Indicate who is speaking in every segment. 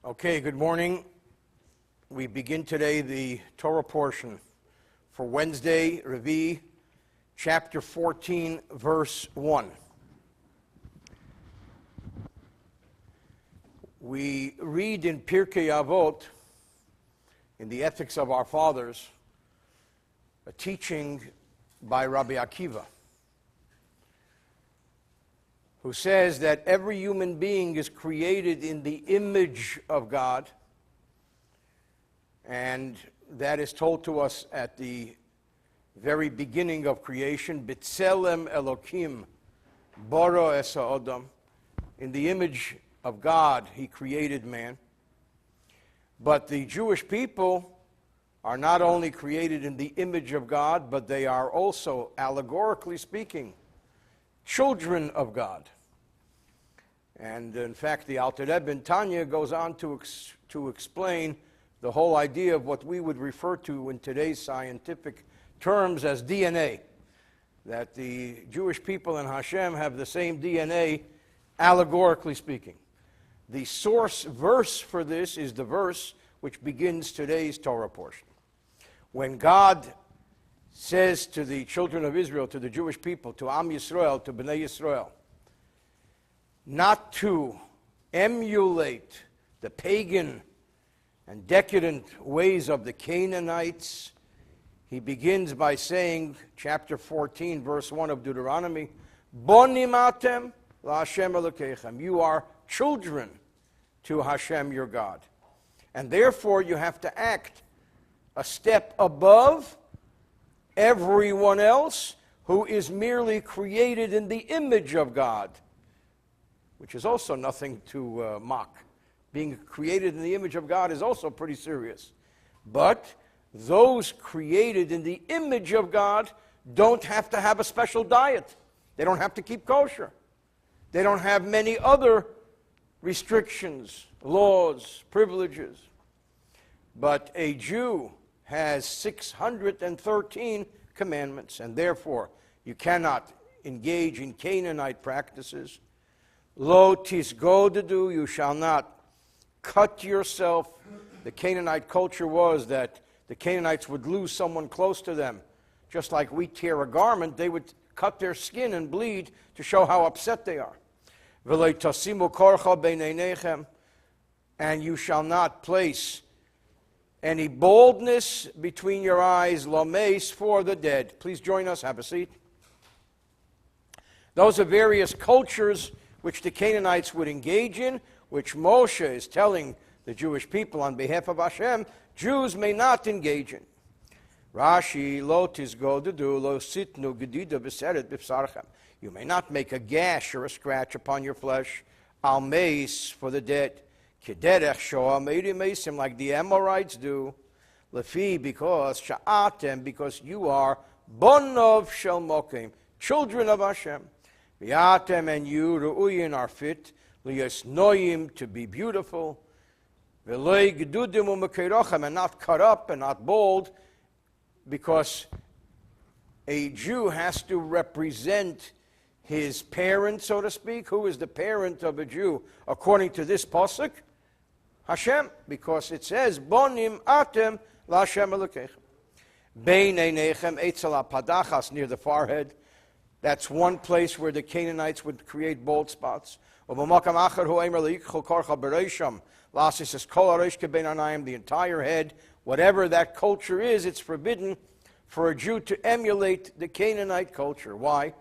Speaker 1: Okay, good morning. We begin today the Torah portion for Wednesday, Revi, chapter 14, verse 1. We read in Pirkei Avot, in the Ethics of Our Fathers, a teaching by Rabbi Akiva, who says that every human being is created in the image of God, and that is told to us at the very beginning of creation, B'Tselem Elokim Bara es ha'adam. In the image of God, He created man. But the Jewish people are not only created in the image of God, but they are also, allegorically speaking, children of God. And in fact, the Alter Rebbe in Tanya goes on to explain the whole idea of what we would refer to in today's scientific terms as DNA, that the Jewish people and Hashem have the same DNA, allegorically speaking. The source verse for this is the verse which begins today's Torah portion. When God says to the children of Israel, to the Jewish people, to Am Yisrael, to Bnei Yisrael, not to emulate the pagan and decadent ways of the Canaanites, He begins by saying, chapter 14, verse 1 of Deuteronomy, Bonim atem la'Hashem Elokeichem. You are children to Hashem your God. And therefore you have to act a step above everyone else who is merely created in the image of God, which is also nothing to mock. Being created in the image of God is also pretty serious. But those created in the image of God don't have to have a special diet. They don't have to keep kosher. They don't have many other restrictions, laws, privileges. But a Jew has 613 commandments, and therefore you cannot engage in Canaanite practices. Lo tisgodedu, you shall not cut yourself. The Canaanite culture was that the Canaanites would lose someone close to them. Just like we tear a garment, they would cut their skin and bleed to show how upset they are. V'lo tasimu korcha bein einechem, and you shall not place any boldness between your eyes, lameis, for the dead. Please join us, have a seat. Those are various cultures which the Canaanites would engage in, which Moshe is telling the Jewish people on behalf of Hashem, Jews may not engage in. Rashi, lo tizgodedu, lo sitnu gedida b'seret b'psarchem. You may not make a gash or a scratch upon your flesh, al meis, for the dead. Kederech shoah meiri meisim, like the Amorites do. Lefi, because sha'atem, because you are bonov shel mokim, children of Hashem. V'yatem, and you, ru'uyin, are fit, liyasnoyim, to be beautiful, v'loi gedudim u'mekeirochem, and not cut up and not bold, because a Jew has to represent his parent, so to speak. Who is the parent of a Jew? According to this pasuk, Hashem, because it says, Bonim atem la'Hashem Elokeichem. Bein einechem etzel padachas, near the forehead. That's one place where the Canaanites would create bald spots. The entire head, whatever that culture is, it's forbidden for a Jew to emulate the Canaanite culture. Why?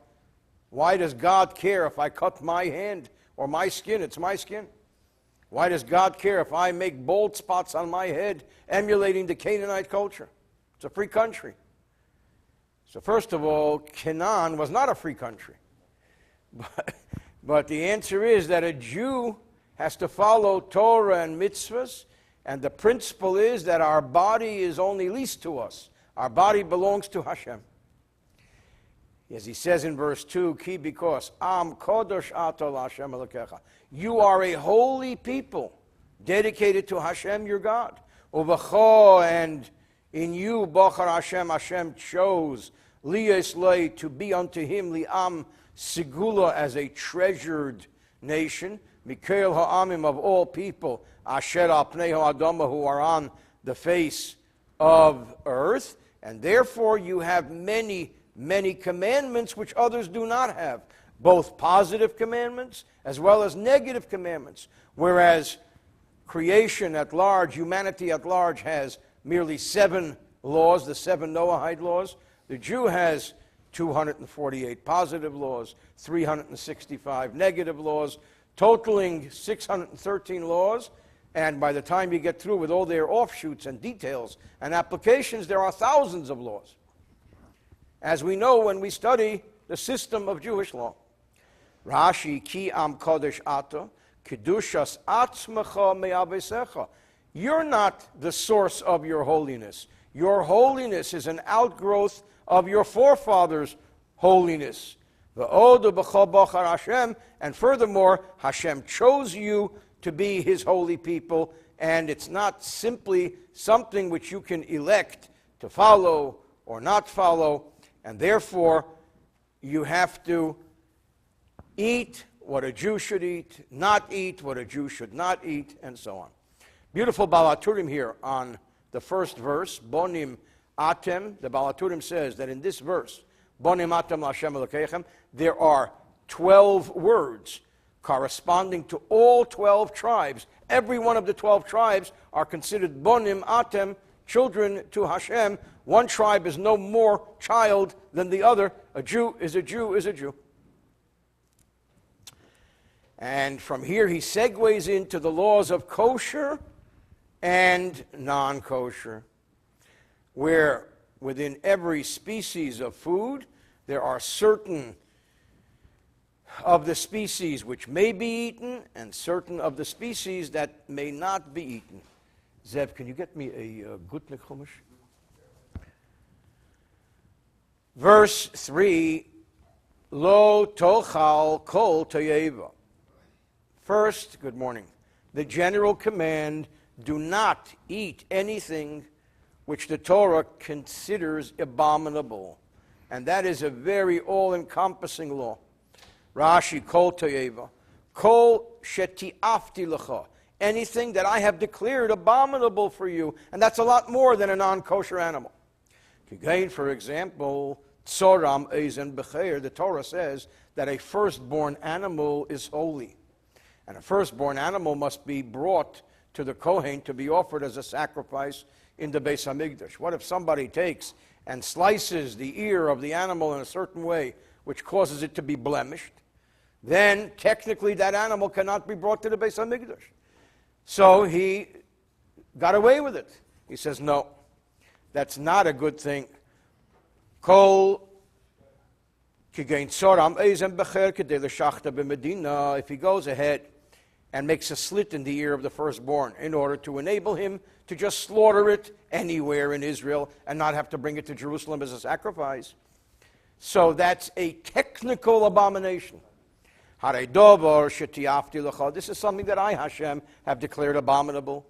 Speaker 1: Why does God care if I cut my hand or my skin? It's my skin. Why does God care if I make bald spots on my head emulating the Canaanite culture? It's a free country. So first of all, Canaan was not a free country. But the answer is that a Jew has to follow Torah and mitzvahs, and the principle is that our body is only leased to us. Our body belongs to Hashem. As he says in verse 2, Ki, because Am Kodosh Ato Hashem Elokecha. You are a holy people, dedicated to Hashem your God. Uvacho, and in you, Bachar Hashem, Hashem chose, Liyas Lei, to be unto him, Li'am Segula, as a treasured nation, Mikael ha'amim, of all people, asher al pnei ha'adama, who are on the face of earth, and therefore you have many, many commandments which others do not have, both positive commandments as well as negative commandments, whereas creation at large, humanity at large, has merely 7 laws, the 7 Noahide laws. The Jew has 248 positive laws, 365 negative laws, totaling 613 laws. And by the time you get through with all their offshoots and details and applications, there are thousands of laws, as we know when we study the system of Jewish law. Rashi, ki am kodesh ato, kedushas atzmecha me'avesecha. You're not the source of your holiness. Your holiness is an outgrowth of your forefathers' holiness. V'odu b'chol bachar Hashem, and furthermore, Hashem chose you to be his holy people, and it's not simply something which you can elect to follow or not follow, and therefore you have to eat what a Jew should eat, not eat what a Jew should not eat, and so on. Beautiful Baal HaTurim here on the first verse, Bonim Atem. The Baal HaTurim says that in this verse, Bonim Atem L'Hashem Elokeichem, there are 12 words corresponding to all 12 tribes. Every one of the 12 tribes are considered Bonim Atem, children to Hashem. One tribe is no more child than the other. A Jew is a Jew is a Jew. And from here he segues into the laws of kosher and non-kosher, where within every species of food there are certain of the species which may be eaten and certain of the species that may not be eaten. Zev, can you get me a Gutnik Chumash? Verse 3, Lo tochal kol toyeva. First, good morning, the general command, do not eat anything which the Torah considers abominable. And that is a very all-encompassing law. Rashi, kol toyeva, kol shetiafti lecha, anything that I have declared abominable for you, and that's a lot more than a non-kosher animal. Again, for example, tzoram eisen becher, the Torah says that a firstborn animal is holy, and a firstborn animal must be brought to the Kohen to be offered as a sacrifice in the Beis Hamikdash. What if somebody takes and slices the ear of the animal in a certain way, which causes it to be blemished? Then technically that animal cannot be brought to the Beis Hamikdash. So he got away with it. He says, no, that's not a good thing. Kol kigein tzoram eisen becher kedei l'shachta b'medina. If he goes ahead and makes a slit in the ear of the firstborn in order to enable him to just slaughter it anywhere in Israel and not have to bring it to Jerusalem as a sacrifice. So that's a technical abomination. This is something that I, Hashem, have declared abominable.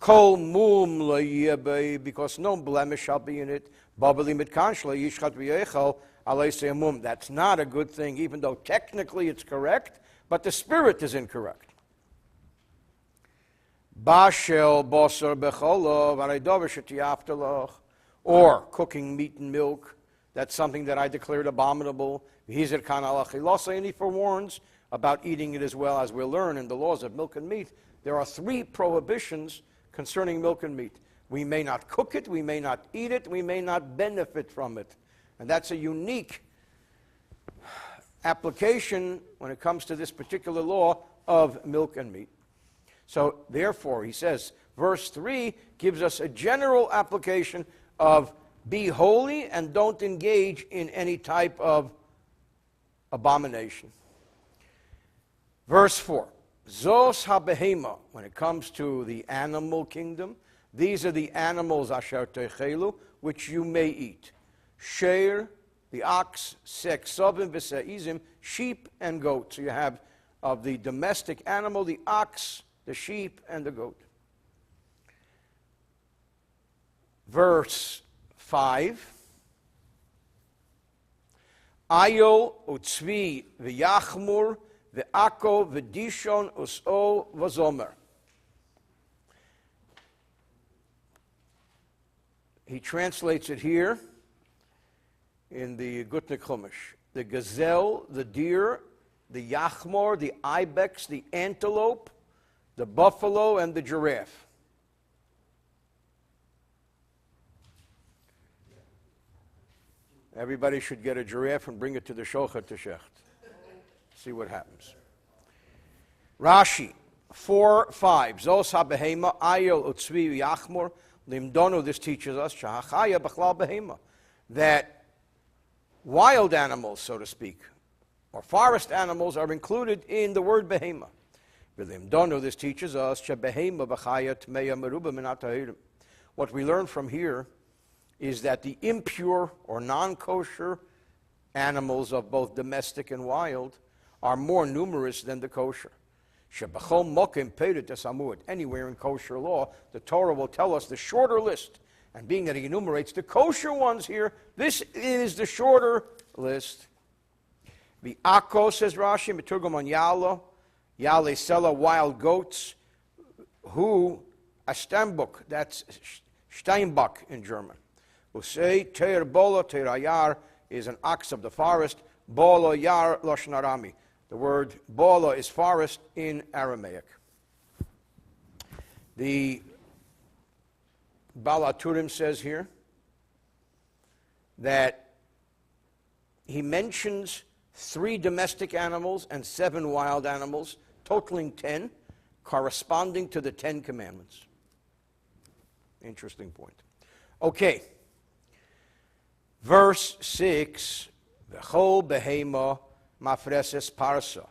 Speaker 1: Kol mum le'yebei, because no blemish shall be in it. That's not a good thing, even though technically it's correct, but the spirit is incorrect. Or cooking meat and milk, that's something that I declared abominable. And he forewarns about eating it as well. As we'll learn in the laws of milk and meat, there are 3 prohibitions concerning milk and meat. We may not cook it, we may not eat it, we may not benefit from it. And that's a unique application when it comes to this particular law of milk and meat. So therefore, he says, verse 3 gives us a general application of be holy and don't engage in any type of abomination. Verse 4, Zos habehema, when it comes to the animal kingdom, these are the animals asher techelu, which you may eat. Sheir, the ox, seksovim v'seizim, sheep and goat. So you have of the domestic animal, the ox, the sheep, and the goat. Verse 5, Ayo utzvi v'yachmur ve'ako v'dishon us'o v'zomer. He translates it here in the Gutnik Chumash. The gazelle, the deer, the yachmor, the ibex, the antelope, the buffalo, and the giraffe. Everybody should get a giraffe and bring it to the Shochet to Shecht. See what happens. Rashi, 4:5. Zos ha-behema, ayel utzvi yachmor, limdono, this teaches us, shahachaya b'chlal behema, that wild animals, so to speak, or forest animals are included in the word behema. V'limdono, this teaches us, shebehema b'chaya tmeya meruba min ha'tahirim. What we learn from here is that the impure or non-kosher animals of both domestic and wild are more numerous than the kosher. Anywhere in kosher law, the Torah will tell us the shorter list. And being that he enumerates the kosher ones here, this is the shorter list. The Akko, says Rashi, Meturgam on Yala, Yale Sela, wild goats, who, a Steinbock, that's Steinbock in German. We'll say, Teir Bolo, Teir Ayar is an ox of the forest, Bolo Yar Lashon Arami. The word Bolo is forest in Aramaic. The Baal HaTurim says here that he mentions 3 domestic animals and 7 wild animals, totaling 10, corresponding to the 10 commandments. Interesting point. Okay. Verse 6, V'chol behema mafreses parsa,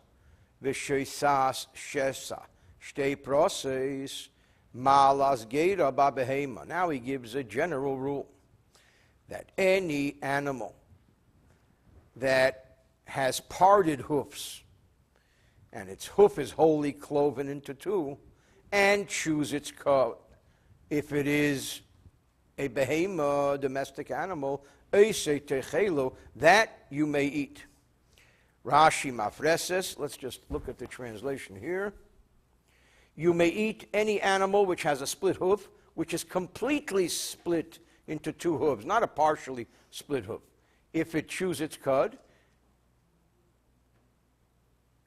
Speaker 1: v'shoisas shesa, shtei proses, malas geira ba behema. Now he gives a general rule that any animal that has parted hoofs, and its hoof is wholly cloven into 2, and chews its cud, if it is a behema, domestic animal, that you may eat. Rashi mafreses, let's just look at the translation here. You may eat any animal which has a split hoof, which is completely split into 2 hooves, not a partially split hoof. If it chews its cud,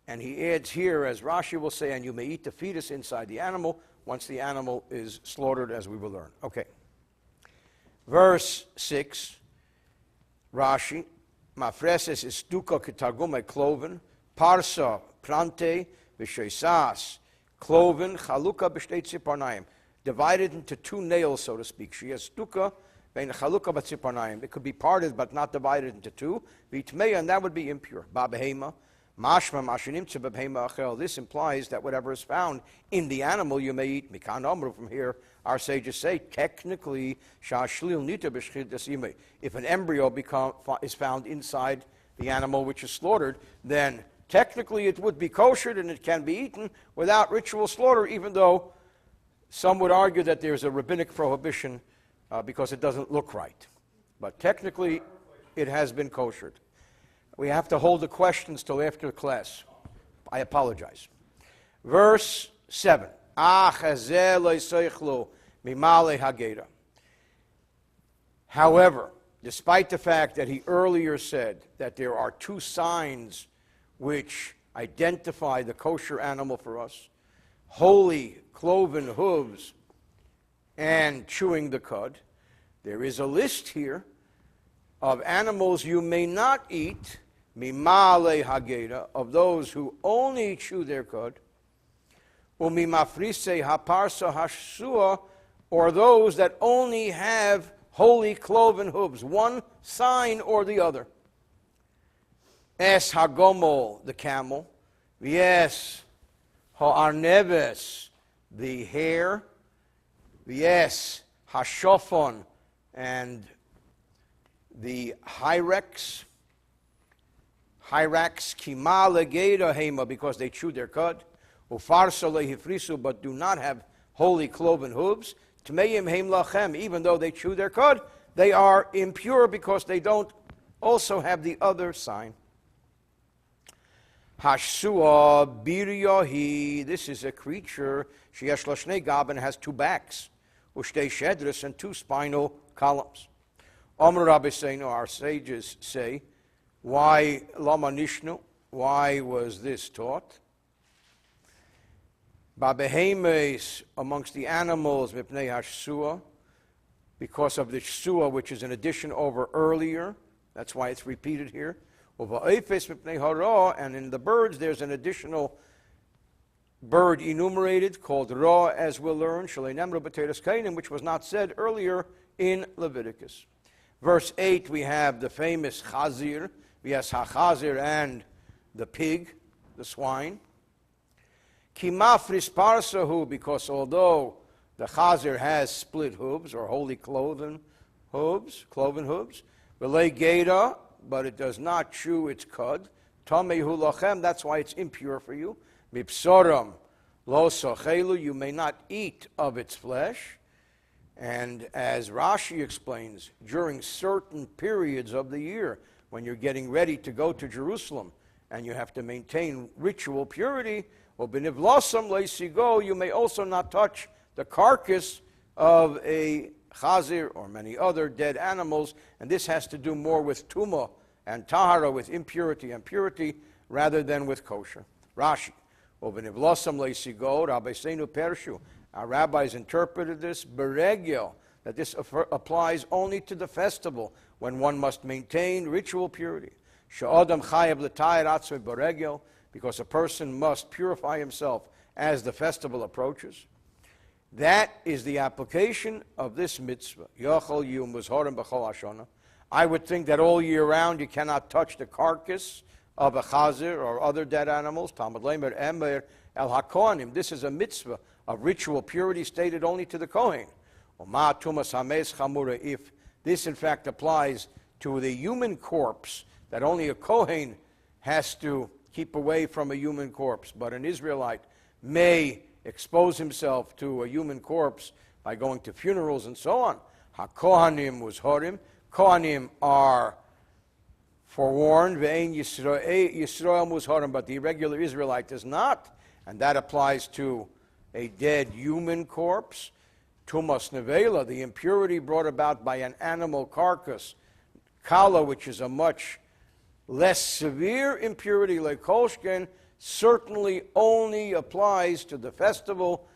Speaker 1: and he adds here, as Rashi will say, and you may eat the fetus inside the animal once the animal is slaughtered, as we will learn. Okay. Verse 6, Rashi, mafreses is stuka ketargume cloven, parsa plante v'shoisas, cloven chaluka b'shtei tziparnayim, divided into 2 nails, so to speak. She has stuka vein chaluka b'tziparnayim. It could be parted but not divided into 2. V'itmeya, and that would be impure. Ba'behema, mashma mashinimtze b'behema achel. This implies that whatever is found in the animal you may eat. Mikan amru, from here our sages say, technically, if an embryo is found inside the animal which is slaughtered, then technically it would be koshered and it can be eaten without ritual slaughter, even though some would argue that there's a rabbinic prohibition because it doesn't look right. But technically, it has been koshered. We have to hold the questions till after class. I apologize. Verse 7. However, despite the fact that he earlier said that there are 2 signs which identify the kosher animal for us, holy cloven hooves and chewing the cud, there is a list here of animals you may not eat, mimale hageda, of those who only chew their cud, umimafrise haparsa hashua, or those that only have holy cloven hooves, one sign or the other. Es hagomol, the camel. Yes, ha'arneves, the hare. Yes, hashofon, and the hyrax. Hyrax kima legeda hema, because they chew their cud. Ufarsa lehifrisu, but do not have holy cloven hooves. Tmeim heim lachem, even though they chew their cud, they are impure because they don't also have the other sign. Hashsua biryahi, this is a creature, sheyesh lo shnei gaben, has two backs, ushtei shedris, and two spinal columns. Amr Rabbi Seinu, our sages say, why lama nishnu? Why was this taught? Babehemes, amongst the animals, mipnei hashsua, because of the shsua, which is an addition over earlier. That's why it's repeated here. And in the birds, there's an additional bird enumerated called ra, as we'll learn, which was not said earlier in Leviticus. Verse 8, we have the famous chazir, yes, ha-chazir, and the pig, the swine. Kimafris parsahu, because although the chazir has split hooves, or holy cloven hooves, v'lei geda, but it does not chew its cud. Tamehu lachem, that's why it's impure for you. Mipsoram lo sochelu, you may not eat of its flesh. And as Rashi explains, during certain periods of the year, when you're getting ready to go to Jerusalem, and you have to maintain ritual purity, you may also not touch the carcass of a chazir or many other dead animals, and this has to do more with tumah and tahara, with impurity and purity, rather than with kosher. Rashi, our rabbis interpreted this beregel, that this applies only to the festival, when one must maintain ritual purity. Because a person must purify himself as the festival approaches. That is the application of this mitzvah. I would think that all year round you cannot touch the carcass of a chazir or other dead animals. This is a mitzvah of ritual purity stated only to the Kohen. If this in fact applies to the human corpse, that only a Kohen has to keep away from a human corpse, but an Israelite may expose himself to a human corpse by going to funerals and so on. HaKohanim was horim. Kohanim are forewarned. Ve'ein Yisrael was horim, but the irregular Israelite is not, and that applies to a dead human corpse. Tumas nevela, the impurity brought about by an animal carcass. Kala, which is a much less severe impurity, like kolshken, certainly only applies to the festival.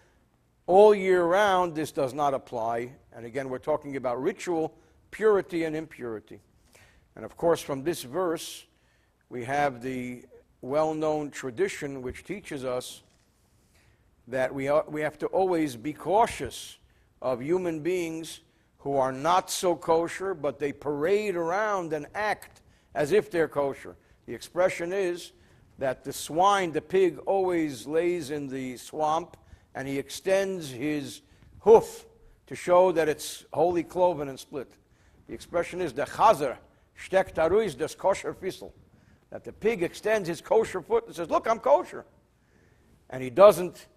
Speaker 1: All year round, this does not apply. And again, we're talking about ritual purity and impurity. And of course, from this verse, we have the well-known tradition which teaches us that we have to always be cautious of human beings who are not so kosher, but they parade around and act as if they're kosher. The expression is that the swine, the pig, always lays in the swamp, and he extends his hoof to show that it's wholly cloven and split. The expression is the chazer, steckt aruis das kosher fissel, that the pig extends his kosher foot and says, look, I'm kosher. And he doesn't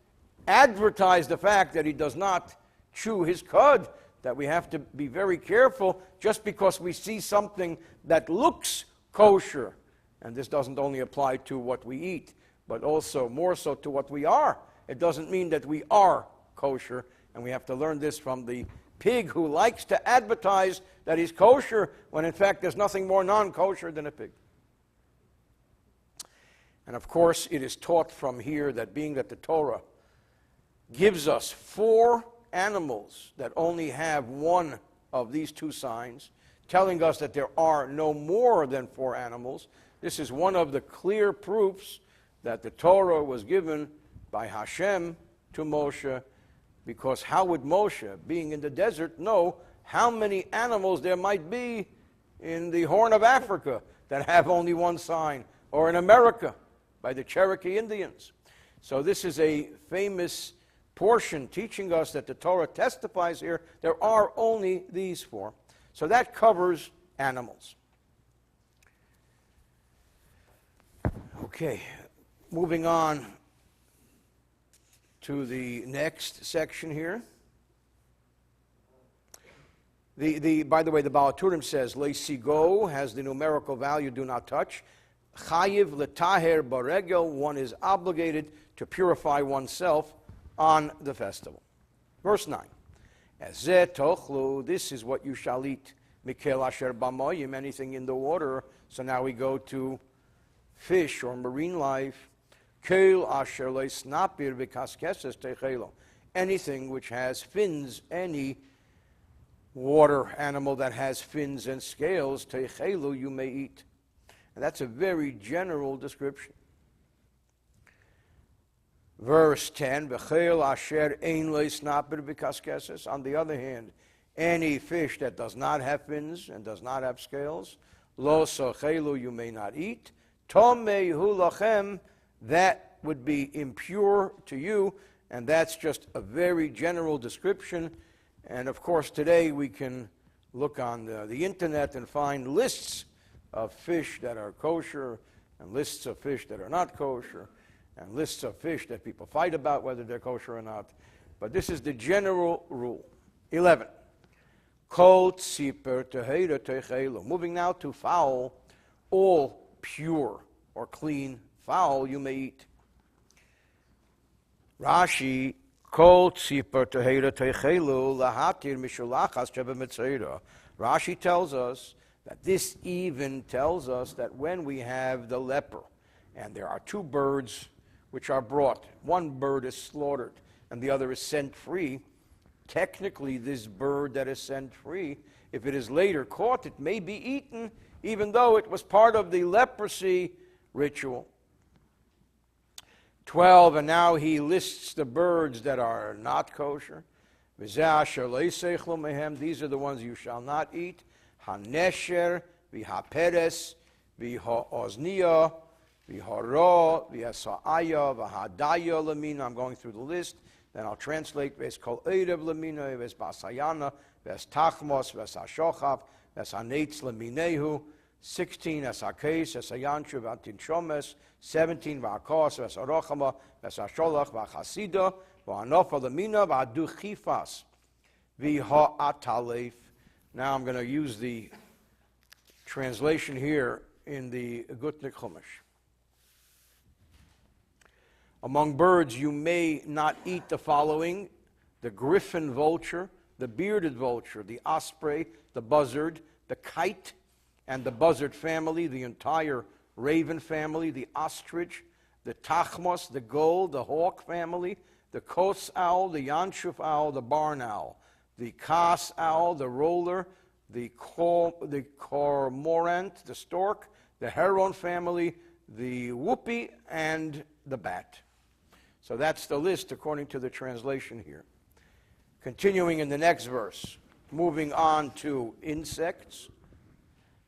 Speaker 1: advertise the fact that he does not chew his cud, that we have to be very careful just because we see something that looks kosher. And this doesn't only apply to what we eat, but also more so to what we are. It doesn't mean that we are kosher, and we have to learn this from the pig who likes to advertise that he's kosher, when in fact there's nothing more non-kosher than a pig. And of course, it is taught from here that being that the Torah gives us 4 animals that only have one of these 2 signs, telling us that there are no more than 4 animals, this is one of the clear proofs that the Torah was given by Hashem to Moshe, because how would Moshe, being in the desert, know how many animals there might be in the Horn of Africa that have only one sign, or in America by the Cherokee Indians? So this is a famous portion teaching us that the Torah testifies here there are only these 4. So that covers animals. Okay, moving on to the next section here. By the way, the Baal HaTurim says, Leisigo has the numerical value, do not touch. chayiv letaher baregel, one is obligated to purify oneself on the festival. Verse 9. Ezeh tochlu, this is what you shall eat. Mikel asher b'mayim, anything in the water. So now we go to fish or marine life. Kel asher leisnapir v'kaskeses techelo, anything which has fins, any water animal that has fins and scales, techelu, you may eat. And that's a very general description. Verse 10, V'chel asher ein leisnapir v'kaskeses. On the other hand, any fish that does not have fins and does not have scales, lo sochelu, you may not eat. Tomei hu lachem, that would be impure to you, and that's just a very general description. And of course, today we can look on the internet and find lists of fish that are kosher, and lists of fish that are not kosher, and lists of fish that people fight about whether they're kosher or not. But this is the general rule. 11. Kol tziper tehera techelu. Moving now to fowl, all pure or clean fowl you may eat. Rashi, kol tziper tehera techelu lahatir mishulachas shebemitzera. Rashi tells us that this even tells us that when we have the leper, and there are two birds which are brought, one bird is slaughtered and the other is sent free, technically this bird that is sent free, if it is later caught, it may be eaten, even though it was part of the leprosy ritual. 12, and now he lists the birds that are not kosher. These are the ones you shall not eat. Hanesher, v'haperes, v'ha'ozniya, v'hara, v'hasa'aya, v'hadaya lamina. I'm going through the list. Then I'll translate. Ves kol erev lamina, ves basayana, ves tachmos, ves hashochav, ves hanetz laminehu. 16, ves hakes, ves hayanshu, v'atin shomes. 17, v'hakos, ves arochama, ves hasholach, v'hasida, v'hanofa lamina, v'adu chifas, v'ha'atalef. Now I'm going to use the translation here in the Gutnik Chumash. Among birds you may not eat the following: the griffin vulture, the bearded vulture, the osprey, the buzzard, the kite, and the buzzard family, the entire raven family, the ostrich, the tachmos, the gull, the hawk family, the kos owl, the yanshuf owl, the barn owl, the kas owl, the roller, the cormorant, the stork, the heron family, the whoopie, and the bat. So that's the list according to the translation here. Continuing in the next verse, moving on to insects.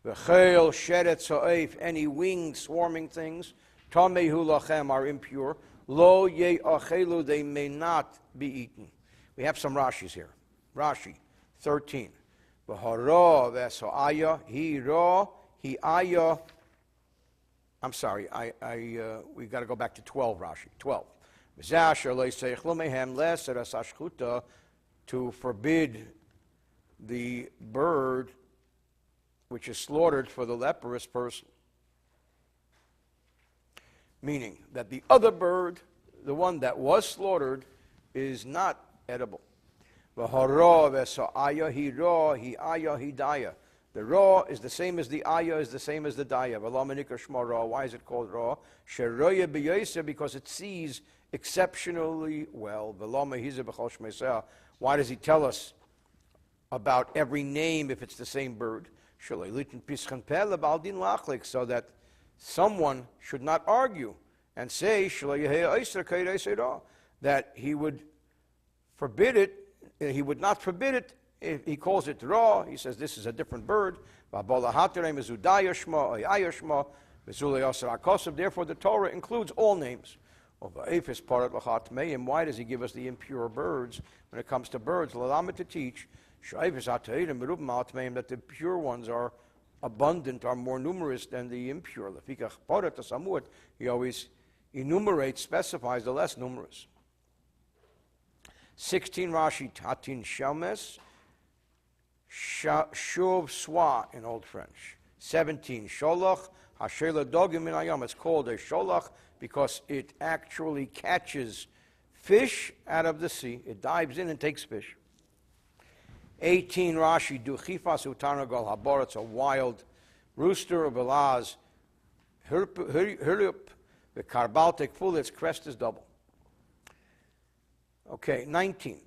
Speaker 1: V'chel sheret so'ef, any winged swarming things, tamehu lachem, are impure. Lo ye'achelu, they may not be eaten. We have some Rashis here. Rashi, 13. V'hara v'so'aya, hi ra, hi aya. I'm sorry, we got to go back to 12, Rashi. 12. To forbid the bird which is slaughtered for the leprous person. Meaning that the other bird, the one that was slaughtered, is not edible. The raw is the same as the ayah, is the same as the daya. Why is it called raw? Because it sees exceptionally well. Why does he tell us about every name if it's the same bird? So that someone should not argue and say that he would forbid it. He would not forbid it if he calls it raw. He says this is a different bird. Therefore the Torah includes all names. Why does he give us the impure birds when it comes to birds? To teach that the pure ones are abundant, are more numerous than the impure. He always enumerates, specifies the less numerous. 16, Rashi, Tatin Shelmes, Shuv Swa in Old French. 17, Sholach, Hashela dogim min hayam. It's called a sholach because it actually catches fish out of the sea. It dives in and takes fish. 18 Rashi, duchifas utanagol habor. It's a wild rooster of Elaz. Hirup, the karbaltic full, its crest is double. Okay, 19.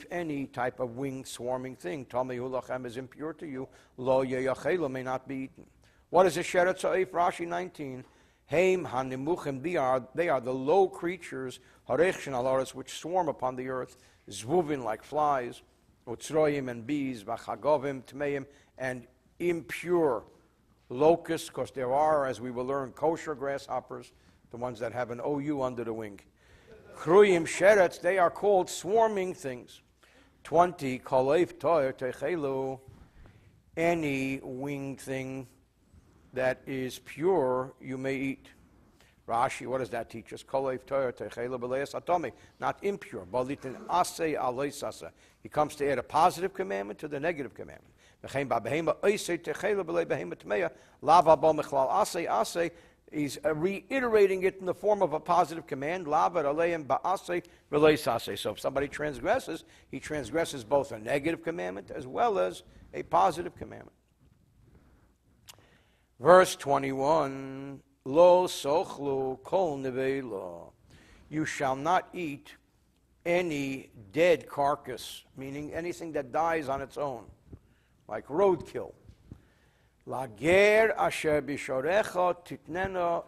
Speaker 1: Any type of winged swarming thing, Tomei hulachem, is impure to you. Lo yeyachelu, may not be eaten. What is a sheret sa'if? Rashi 19. Heim hanimuchim, they are the low creatures, harechshin alaris, which swarm upon the earth, zvuvin, like flies, utzroyim, and bees, vachagovim, tmeim, and impure locusts, because there are, as we will learn, kosher grasshoppers, the ones that have an OU under the wing. Chruyim sheretz, they are called swarming things. 20, koleif toyer techelu, any winged thing that is pure, you may eat. Rashi, what does that teach us? Koleif toyer techelu b'leis atomi, not impure. Balitin asay aleisasa. He comes to add a positive commandment to the negative commandment. He's reiterating it in the form of a positive command. So if somebody transgresses, he transgresses both a negative commandment as well as a positive commandment. Verse 21, Lo sochlu kol nevela. You shall not eat any dead carcass, meaning anything that dies on its own, like roadkill. Lager asher bishorecha titnena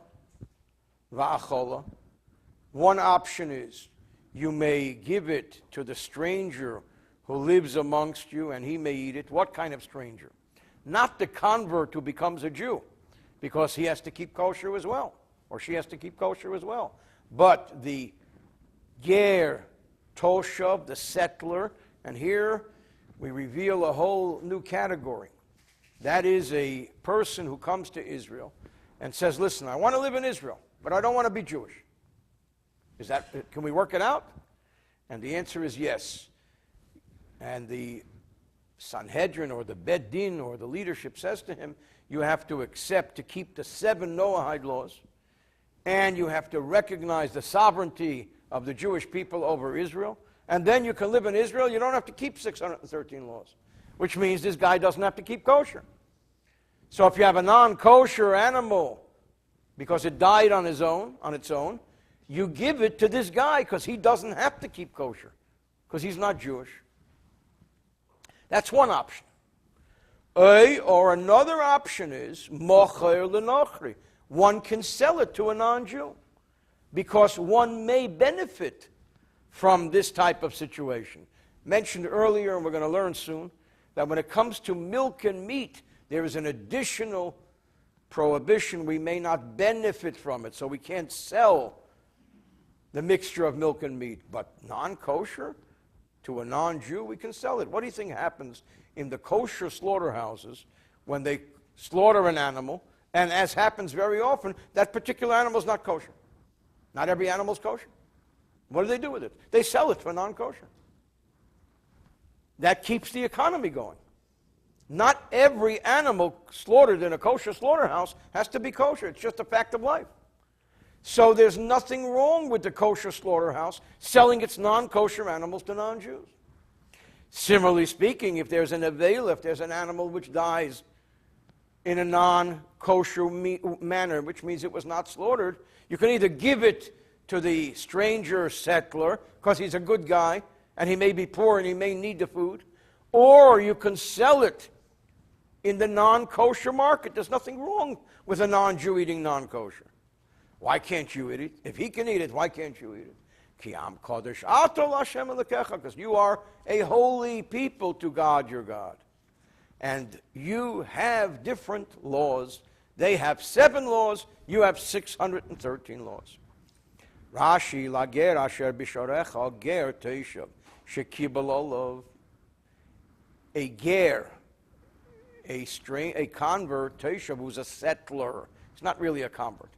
Speaker 1: va'achola. One option is you may give it to the stranger who lives amongst you and he may eat it. What kind of stranger? Not the convert who becomes a Jew, because he has to keep kosher as well, or she has to keep kosher as well. But the ger toshav, the settler, and here we reveal a whole new category. That is a person who comes to Israel and says, listen, I want to live in Israel, but I don't want to be Jewish. Can we work it out? And the answer is yes. And the Sanhedrin or the Beit Din or the leadership says to him, you have to accept to keep the 7 Noahide laws, and you have to recognize the sovereignty of the Jewish people over Israel, and then you can live in Israel. You don't have to keep 613 laws, which means this guy doesn't have to keep kosher. So if you have a non-kosher animal, because it died on its own, you give it to this guy because he doesn't have to keep kosher, because he's not Jewish. That's one option. Or another option is mocher l'nochri. One can sell it to a non-Jew, because one may benefit from this type of situation. Mentioned earlier, and we're going to learn soon, that when it comes to milk and meat, there is an additional prohibition. We may not benefit from it, so we can't sell the mixture of milk and meat. But non-kosher, to a non-Jew, we can sell it. What do you think happens in the kosher slaughterhouses when they slaughter an animal, and as happens very often, that particular animal is not kosher? Not every animal is kosher. What do they do with it? They sell it for non-kosher. That keeps the economy going. Not every animal slaughtered in a kosher slaughterhouse has to be kosher. It's just a fact of life. So there's nothing wrong with the kosher slaughterhouse selling its non-kosher animals to non-Jews. Similarly speaking, if there's an avela, if there's an animal which dies in a non-kosher manner, which means it was not slaughtered, you can either give it to the stranger settler, because he's a good guy, and he may be poor and he may need the food, or you can sell it in the non-kosher market. There's nothing wrong with a non-Jew eating non-kosher. Why can't you eat it? If he can eat it, why can't you eat it? Because you are a holy people to God, your God. And you have different laws. They have 7 laws. You have 613 laws. Rashi, lager asher bishorecha ger teishav shekibel olav. A ger, a convert, teishav, who's a settler. It's not really a convert.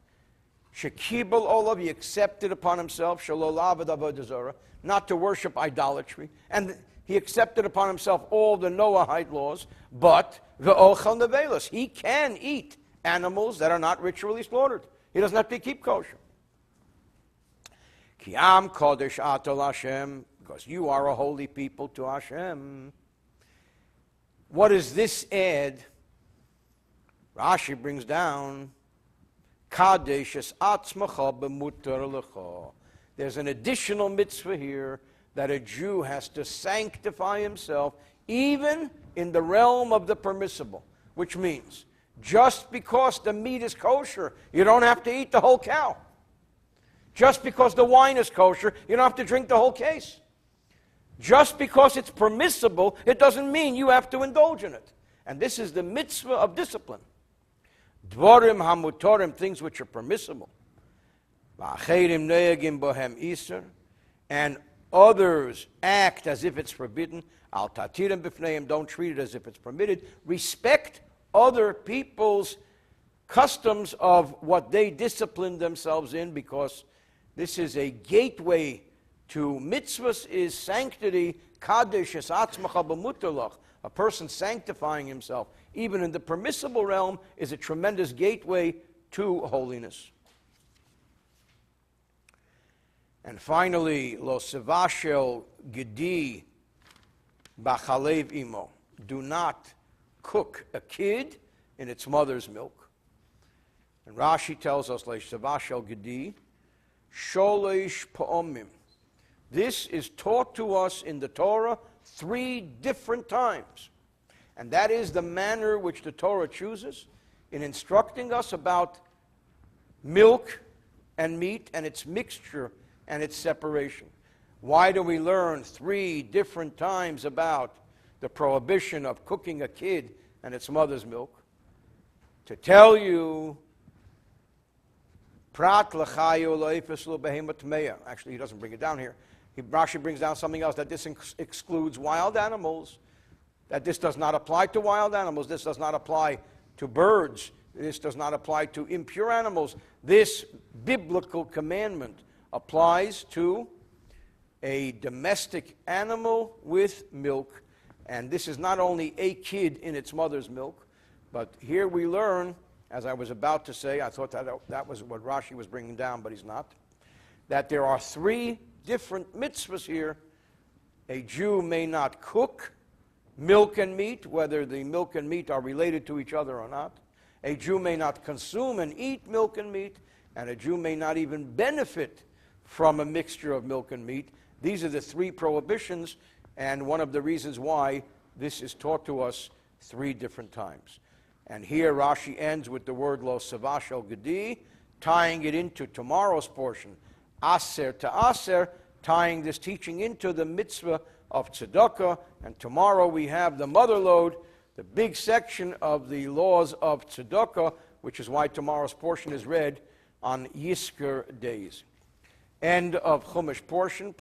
Speaker 1: Shekibel olav, he accepted upon himself, shalolav avodah zarah, not to worship idolatry. And he accepted upon himself all the Noahide laws, but the ochel nevelos, he can eat animals that are not ritually slaughtered. He doesn't have to keep kosher. Ki am kodesh ato Hashem, because you are a holy people to Hashem. What does this add? Rashi brings down, Kadesh es atzmacha b'mutar lecha. There's an additional mitzvah here that a Jew has to sanctify himself even in the realm of the permissible, which means just because the meat is kosher, you don't have to eat the whole cow. Just because the wine is kosher, you don't have to drink the whole case. Just because it's permissible, it doesn't mean you have to indulge in it. And this is the mitzvah of discipline. Devarim hamutorim, things which are permissible. And others act as if it's forbidden. Al tatirim b'fneim, don't treat it as if it's permitted. Respect other people's customs of what they discipline themselves in, because this is a gateway to mitzvahs, is sanctity. Kadesh es atzmacha b'mutar. A person sanctifying himself, even in the permissible realm, is a tremendous gateway to holiness. And finally, lo sevashel gedi b'chalev imo. Do not cook a kid in its mother's milk. And Rashi tells us, lo sevashel gedi sholesh pa'omim. This is taught to us in the Torah 3 different times. And that is the manner which the Torah chooses in instructing us about milk and meat and its mixture and its separation. Why do we learn 3 different times about the prohibition of cooking a kid and its mother's milk? To tell you, prat l'chayu lo'ifes l'behemat meya. Actually, he doesn't bring it down here. Rashi brings down something else, that this excludes wild animals, that this does not apply to wild animals, this does not apply to birds, this does not apply to impure animals. This biblical commandment applies to a domestic animal with milk, and this is not only a kid in its mother's milk, but here we learn, as I was about to say, I thought that was what Rashi was bringing down, but he's not, that there are 3 different mitzvahs here. A Jew may not cook milk and meat, whether the milk and meat are related to each other or not. A Jew may not consume and eat milk and meat, and a Jew may not even benefit from a mixture of milk and meat. These are the 3 prohibitions, and one of the reasons why this is taught to us 3 different times. And here Rashi ends with the word lo sevashel gedi, tying it into tomorrow's portion, aser to aser, tying this teaching into the mitzvah of tzedakah. And tomorrow we have the mother lode, the big section of the laws of tzedakah, which is why tomorrow's portion is read on Yizkor days. End of Chumash portion.